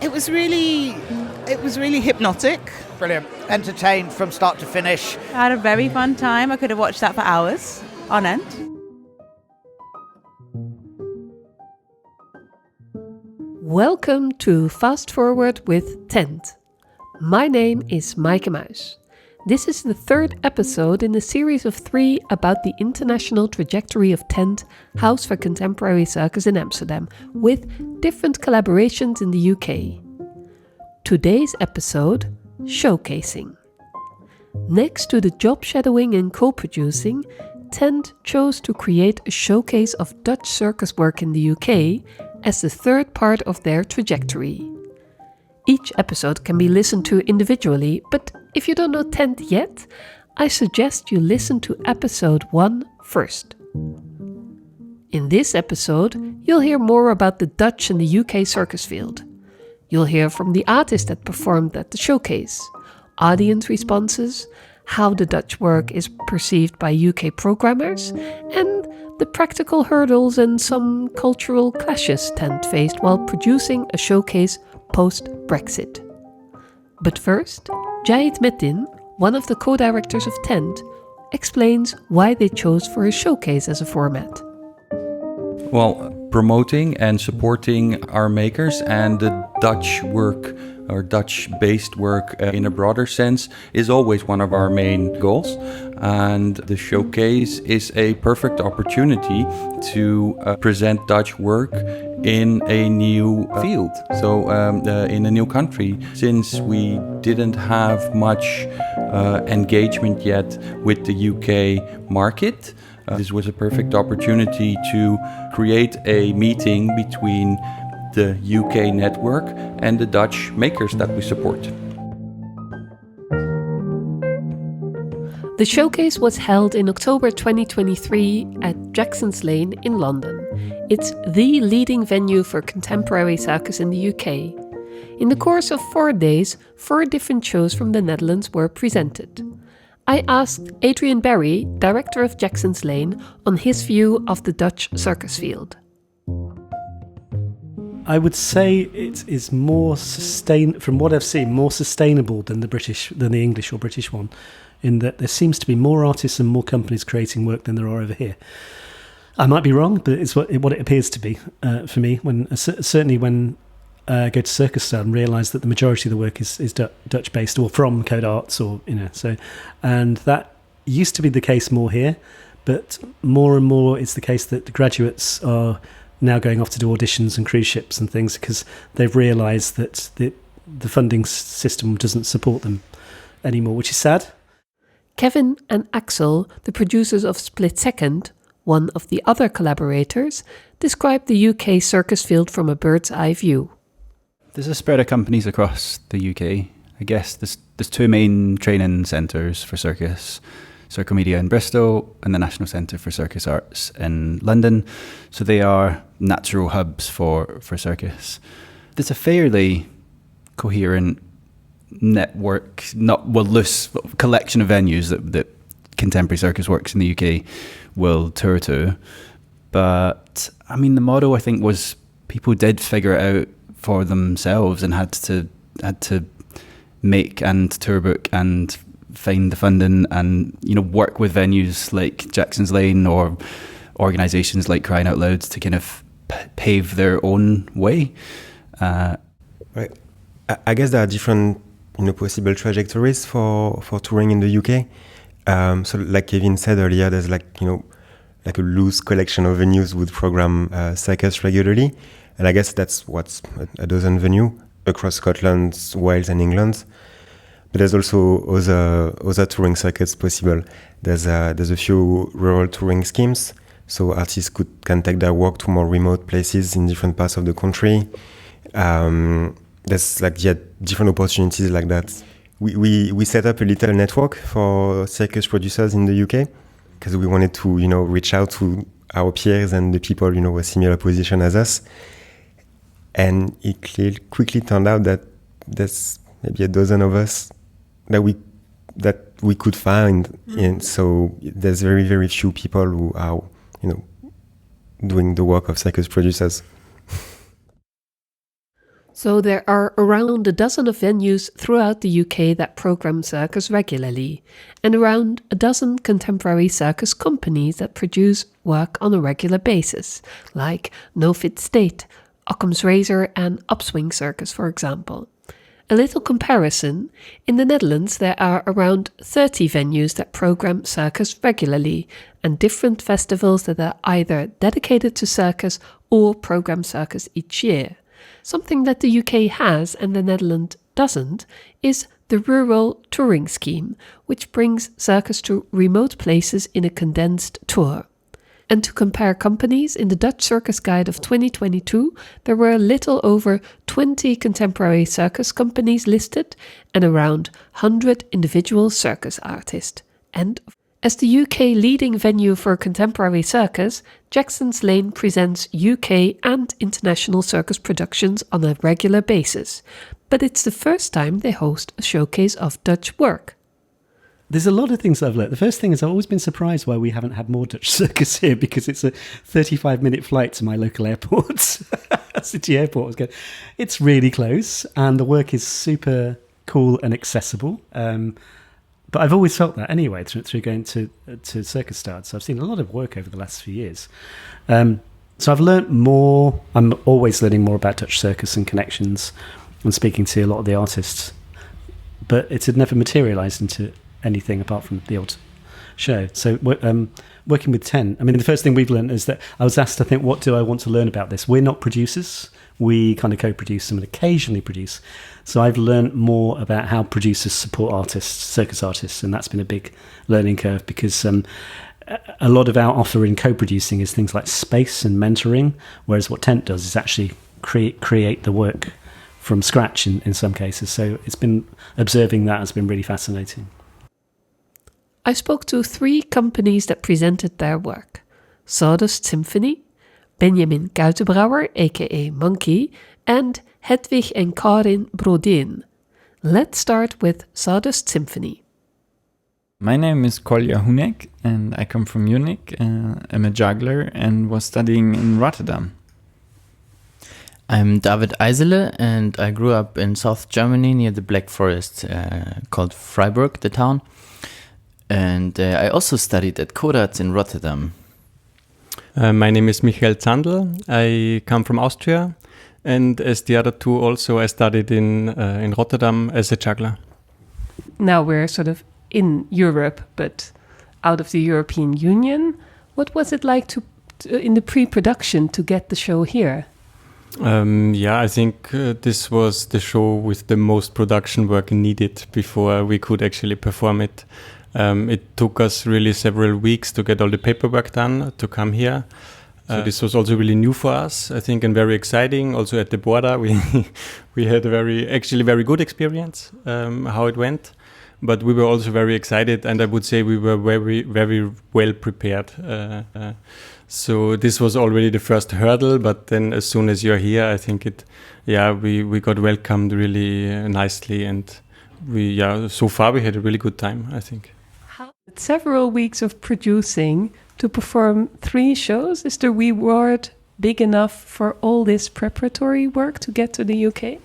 It was really hypnotic. Brilliant. Entertained from start to finish. I had a very fun time. I could have watched that for hours on end. Welcome to Fast Forward with TENT. My name is Maaike Muis. This is the third episode in a series of 3 about the international trajectory of TENT, House for Contemporary Circus in Amsterdam, with different collaborations in the UK. Today's episode, showcasing. Next to the job shadowing and co-producing, TENT chose to create a showcase of Dutch circus work in the UK as the third part of their trajectory. Each episode can be listened to individually, but if you don't know TENT yet, I suggest you listen to episode 1 first. In this episode, you'll hear more about the Dutch and the UK circus field. You'll hear from the artist that performed at the showcase, audience responses, how the Dutch work is perceived by UK programmers, and the practical hurdles and some cultural clashes TENT faced while producing a showcase post-Brexit. But first, Jahid Metin, one of the co-directors of TENT, explains why they chose for a showcase as a format. Well, promoting and supporting our makers and the Dutch work or Dutch-based work in a broader sense is always one of our main goals. And the showcase is a perfect opportunity to present Dutch work in a new field, so in a new country. Since we didn't have much engagement yet with the UK market, this was a perfect opportunity to create a meeting between the UK network and the Dutch makers that we support. The showcase was held in October 2023 at Jackson's Lane in London. It's the leading venue for contemporary circus in the UK. In the course of 4 days, 4 different shows from the Netherlands were presented. I asked Adrian Berry, director of Jackson's Lane, on his view of the Dutch circus field. I would say it is more from what I've seen, more sustainable than the English or British one, in that there seems to be more artists and more companies creating work than there are over here. I might be wrong, but it's what it appears to be for me. Certainly when I go to Circus and realise that the majority of the work is Dutch based or from Code Arts, or and that used to be the case more here, but more and more it's the case that the graduates are now going off to do auditions and cruise ships and things because they've realised that the funding system doesn't support them anymore, which is sad. Kevin and Axel, the producers of Split Second, one of the other collaborators, described the UK circus field from a bird's eye view. There's a spread of companies across the UK. I guess there's 2 main training centres for circus, Circomedia in Bristol and the National Centre for Circus Arts in London. So they are natural hubs for circus. There's a fairly coherent network, loose collection of venues that contemporary circus works in the UK will tour to. But I mean, the model I think was people did figure it out for themselves and had to make and tour book and find the funding and work with venues like Jackson's Lane or organisations like Crying Out Loud to kind of pave their own way. Right. I guess there are different possible trajectories for touring in the UK. So like Kevin said earlier, there's like a loose collection of venues would program circus regularly, and I guess that's what's a dozen venues across Scotland, Wales and England. But there's also other touring circuits possible. There's a few rural touring schemes, so artists can take their work to more remote places in different parts of the country. There's different opportunities like that. We set up a little network for circus producers in the UK because we wanted to reach out to our peers and the people with similar position as us. And it quickly turned out that there's maybe a dozen of us that we could find, and so there's very, very few people who are doing the work of circus producers. So there are around a dozen of venues throughout the UK that program circus regularly, and around a dozen contemporary circus companies that produce work on a regular basis, like No Fit State, Occam's Razor and Upswing Circus, for example. A little comparison, in the Netherlands there are around 30 venues that program circus regularly, and different festivals that are either dedicated to circus or program circus each year. Something that the UK has and the Netherlands doesn't is the Rural Touring Scheme, which brings circus to remote places in a condensed tour. And to compare companies, in the Dutch Circus Guide of 2022, there were a little over 20 contemporary circus companies listed and around 100 individual circus artists. And as the UK leading venue for contemporary circus, Jackson's Lane presents UK and international circus productions on a regular basis. But it's the first time they host a showcase of Dutch work. There's a lot of things I've learned. The first thing is I've always been surprised why we haven't had more Dutch circus here, because it's a 35-minute flight to my local airport. City airport was good. It's really close and the work is super cool and accessible. But I've always felt that anyway through going to Circus Start. So I've seen a lot of work over the last few years. So I've learnt more. I'm always learning more about Dutch circus and connections and speaking to a lot of the artists. But it had never materialised into anything apart from the old show. So working with TENT, I mean, the first thing we've learned is that I was asked, I think, what do I want to learn about this? We're not producers. We kind of co-produce and occasionally produce. So I've learned more about how producers support artists, circus artists, and that's been a big learning curve, because a lot of our offer in co-producing is things like space and mentoring, whereas what TENT does is actually create the work from scratch in some cases. So it's been observing that has been really fascinating. I spoke to 3 companies that presented their work: Sawdust Symphony, Benjamin Kuitenbrouwer, aka Monkey, and Hedwig and Karin Brodin. Let's start with Sawdust Symphony. My name is Kolja Hunek and I come from Munich. I'm a juggler and was studying in Rotterdam. I'm David Eisele and I grew up in South Germany near the Black Forest, called Freiburg, the town. And I also studied at Kodat in Rotterdam. My name is Michael Zandl. I come from Austria, and as the other 2 also, I studied in Rotterdam as a juggler. Now we're sort of in Europe, but out of the European Union. What was it like to in the pre-production to get the show here? I think this was the show with the most production work needed before we could actually perform it. It took us really several weeks to get all the paperwork done to come here. So this was also really new for us, I think, and very exciting. Also at the border, we had a very good experience, how it went. But we were also very excited, and I would say we were very, very well prepared. So this was already the first hurdle, but then as soon as you're here, I think we got welcomed really nicely, and so far we had a really good time, I think. Several weeks of producing to perform 3 shows. Is the reward big enough for all this preparatory work to get to the UK?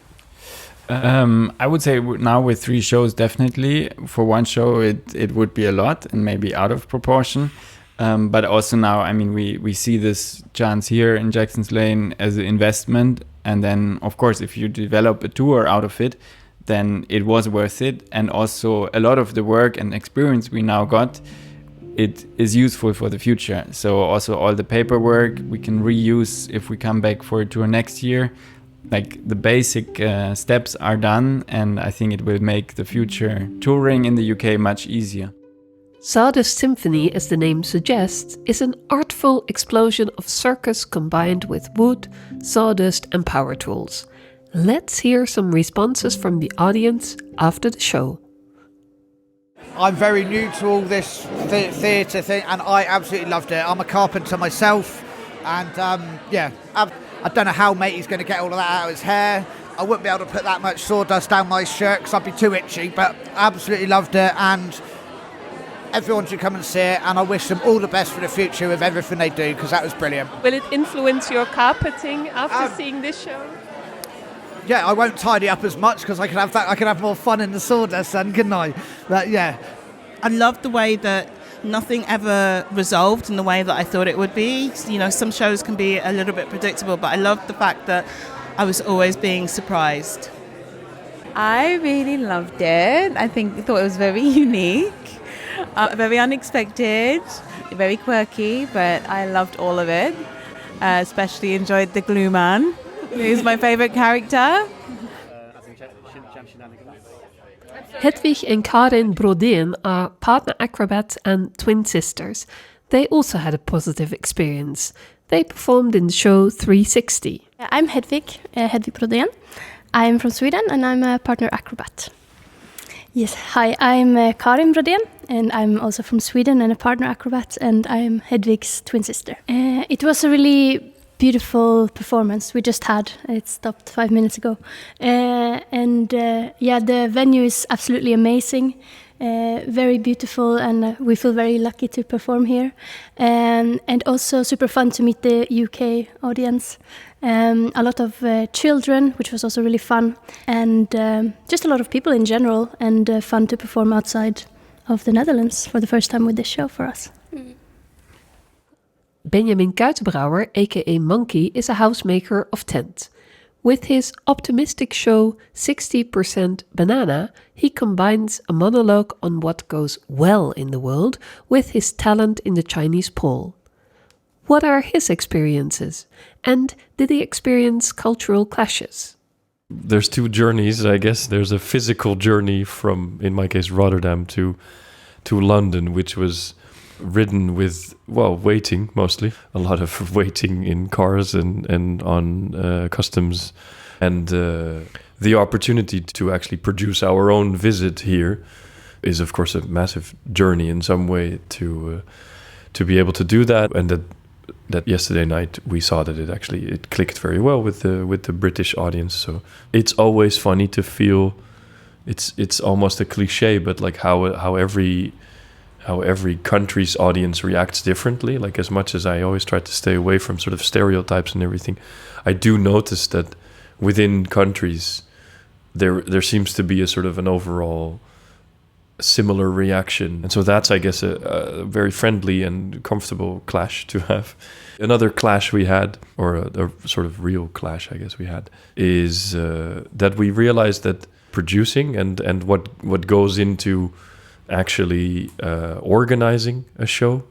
I would say now with 3 shows, definitely. For one show, it would be a lot and maybe out of proportion. But also now, I mean, we see this chance here in Jackson's Lane as an investment. And then, of course, if you develop a tour out of it, then it was worth it. And also a lot of the work and experience we now got, it is useful for the future. So also all the paperwork we can reuse if we come back for a tour next year. Like the basic steps are done, and I think it will make the future touring in the UK much easier. Sawdust Symphony, as the name suggests, is an artful explosion of circus combined with wood, sawdust and power tools. Let's hear some responses from the audience after the show. I'm very new to all this theatre thing, and I absolutely loved it. I'm a carpenter myself, and I don't know how Matey's going to get all of that out of his hair. I wouldn't be able to put that much sawdust down my shirt because I'd be too itchy, but absolutely loved it, and everyone should come and see it, and I wish them all the best for the future with everything they do, because that was brilliant. Will it influence your carpeting after seeing this show? yeah, I won't tidy up as much because I can have more fun in the sawdust then, couldn't I? But yeah. I love the way that nothing ever resolved in the way that I thought it would be. You know, some shows can be a little bit predictable, but I love the fact that I was always being surprised. I really loved it. I thought it was very unique, very unexpected, very quirky, but I loved all of it. Especially enjoyed the glue man. He's my favorite character. Hedwig and Karin Brodeen are partner acrobats and twin sisters. They also had a positive experience. They performed in the show 360. I'm Hedwig Brodeen. I'm from Sweden and I'm a partner acrobat. Yes, hi, I'm Karin Brodeen and I'm also from Sweden and a partner acrobat, and I'm Hedwig's twin sister. It was a really beautiful performance we just had. It stopped 5 minutes ago. The venue is absolutely amazing. Very beautiful, and we feel very lucky to perform here. And also super fun to meet the UK audience. A lot of children, which was also really fun. And just a lot of people in general, and fun to perform outside of the Netherlands for the first time with this show for us. Benjamin Kuitenbrouwer, aka Monkey, is a housemaker of TENT. With his optimistic show 60% Banana, he combines a monologue on what goes well in the world with his talent in the Chinese pole. What are his experiences? And did he experience cultural clashes? There's two journeys, I guess. There's a physical journey from, in my case, Rotterdam to London, which was ridden with, waiting mostly. A lot of waiting in cars and on customs. And the opportunity to actually produce our own visit here is, of course, a massive journey in some way to be able to do that. And that yesterday night we saw that it clicked very well with the British audience. So it's always funny to feel, it's almost a cliche, but like how every country's audience reacts differently. Like, as much as I always try to stay away from sort of stereotypes and everything, I do notice that within countries there seems to be a sort of an overall similar reaction. And so that's, I guess, a very friendly and comfortable clash to have. Another clash we had, or a sort of real clash, I guess we had, is that we realized that producing and what goes into actually organizing a show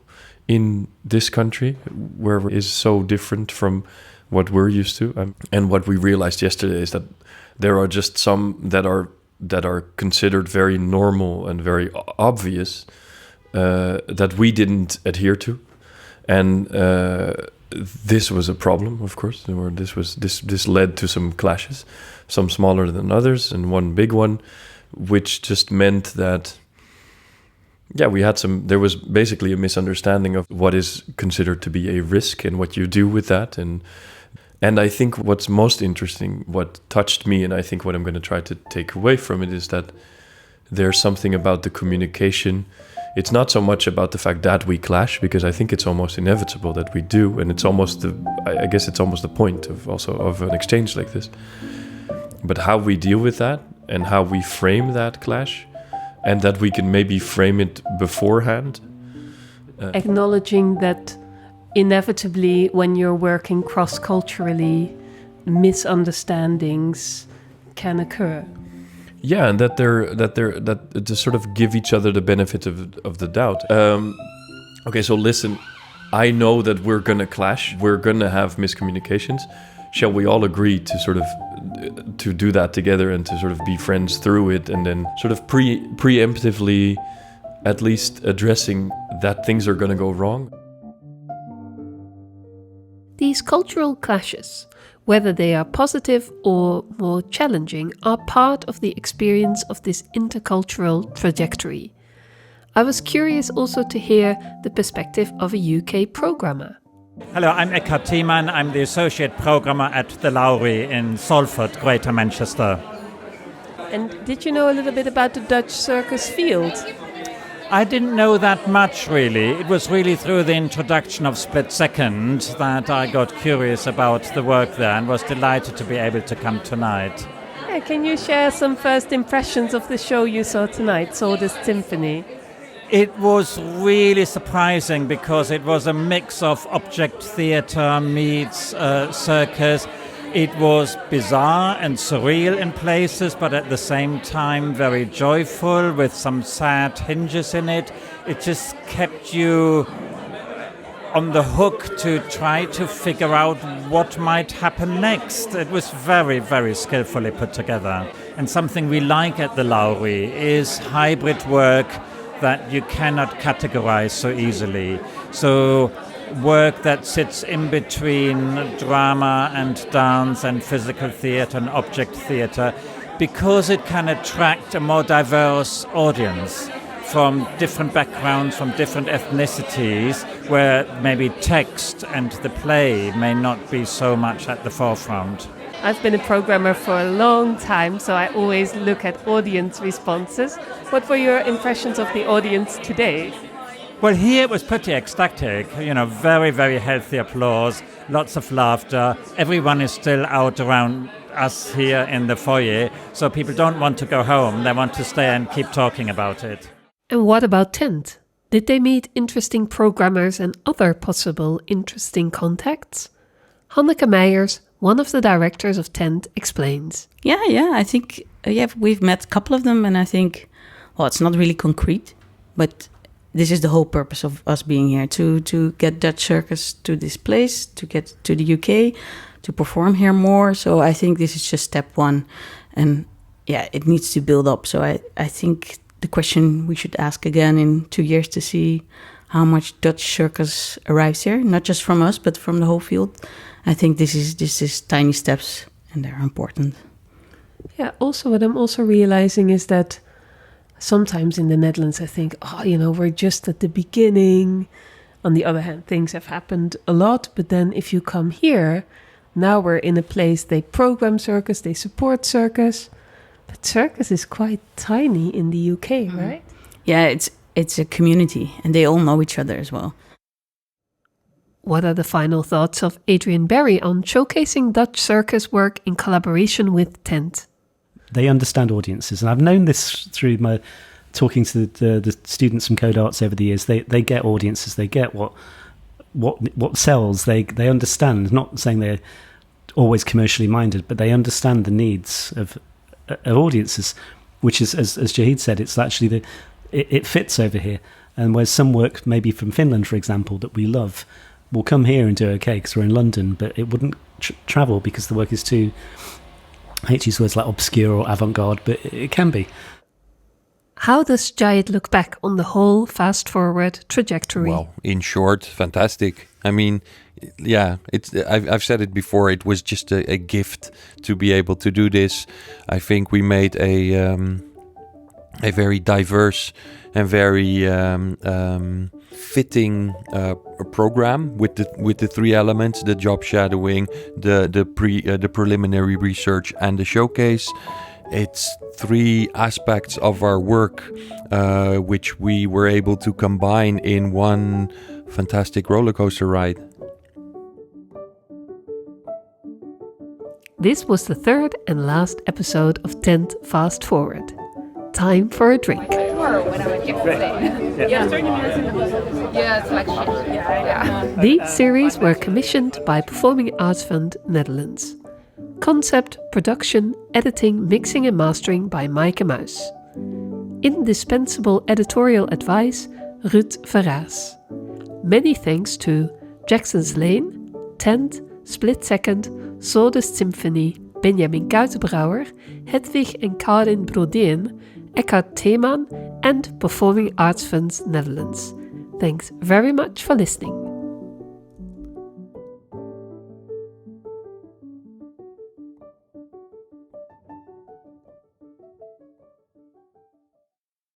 in this country, where is so different from what we're used to. And what we realized yesterday is that there are just some that are considered very normal and very obvious that we didn't adhere to, and this was a problem, of course. This led to some clashes, some smaller than others, and one big one, which just meant that there was basically a misunderstanding of what is considered to be a risk and what you do with that. And I think what's most interesting, what touched me, and I think what I'm going to try to take away from it, is that there's something about the communication. It's not so much about the fact that we clash, because I think it's almost inevitable that we do, and it's almost I guess it's almost the point of an exchange like this. But how we deal with that and how we frame that clash, and that we can maybe frame it beforehand. Acknowledging that inevitably, when you're working cross-culturally, misunderstandings can occur. Yeah, and that to sort of give each other the benefit of the doubt. Okay, so listen, I know that we're gonna clash, we're gonna have miscommunications. Shall we all agree to sort of to do that together and to sort of be friends through it, and then sort of preemptively at least addressing that things are gonna go wrong? These cultural clashes, whether they are positive or more challenging, are part of the experience of this intercultural trajectory. I was curious also to hear the perspective of a UK programmer. Hello, I'm Eckhard Thiemann. I'm the Associate Programmer at the Lowry in Salford, Greater Manchester. And did you know a little bit about the Dutch Circus field? I didn't know that much, really. It was really through the introduction of Split Second that I got curious about the work there and was delighted to be able to come tonight. Yeah, can you share some first impressions of the show you saw tonight, Swordest Symphony? It was really surprising because it was a mix of object theatre meets circus. It was bizarre and surreal in places, but at the same time very joyful with some sad hinges in it. It just kept you on the hook to try to figure out what might happen next. It was very, very skillfully put together. And something we like at the Lowry is hybrid work that you cannot categorize so easily. So work that sits in between drama and dance and physical theatre and object theatre, because it can attract a more diverse audience from different backgrounds, from different ethnicities, where maybe text and the play may not be so much at the forefront. I've been a programmer for a long time, so I always look at audience responses. What were your impressions of the audience today? Well, here it was pretty ecstatic, very, very healthy applause, lots of laughter. Everyone is still out around us here in the foyer, so people don't want to go home. They want to stay and keep talking about it. And what about TENT? Did they meet interesting programmers and other possible interesting contacts? Hanneke Meijers, one of the directors of TENT, explains. Yeah, I think we've met a couple of them, and I think, it's not really concrete, but this is the whole purpose of us being here, to get Dutch circus to this place, to get to the UK, to perform here more. So I think this is just step one, and it needs to build up. So I think the question we should ask again in 2 years to see how much Dutch circus arrives here, not just from us, but from the whole field. I think this is tiny steps, and they're important. Yeah, also what I'm also realizing is that sometimes in the Netherlands I think, we're just at the beginning. On the other hand, things have happened a lot, but then if you come here, now we're in a place they program circus, they support circus, but circus is quite tiny in the UK, right? Yeah, it's a community, and they all know each other as well. What are the final thoughts of Adrian Berry on showcasing Dutch circus work in collaboration with TENT? They understand audiences, and I've known this through my talking to the students from Code Arts over the years. They get audiences, they get what sells. They understand. Not saying they're always commercially minded, but they understand the needs of audiences, which is, as Jahid said, it's actually it fits over here. And whereas some work, maybe from Finland, for example, that we love, will come here and do okay because we're in London, but it wouldn't travel because the work is too, I hate to use words like obscure or avant-garde, but it can be. How does Jahid look back on the whole Fast Forward trajectory? Well, in short, fantastic. I mean, I've said it before, it was just a gift to be able to do this. I think we made a very diverse and very fitting program with the three elements: the job shadowing, the preliminary research, and the showcase. It's three aspects of our work which we were able to combine in one fantastic roller coaster ride. This was the third and last episode of TENT Fast Forward. Time for a drink. These series were commissioned by Performing Arts Fund Netherlands. Concept, production, editing, mixing and mastering by Maaike Muis. Indispensable editorial advice, Ruud Verraas. Many thanks to Jackson's Lane, TENT, Split Second, Swordest Symphony, Benjamin Kuitenbrouwer, Hedwig en Karin Brodeen, Eckhard Theeman, and Performing Arts Fund Netherlands. Thanks very much for listening.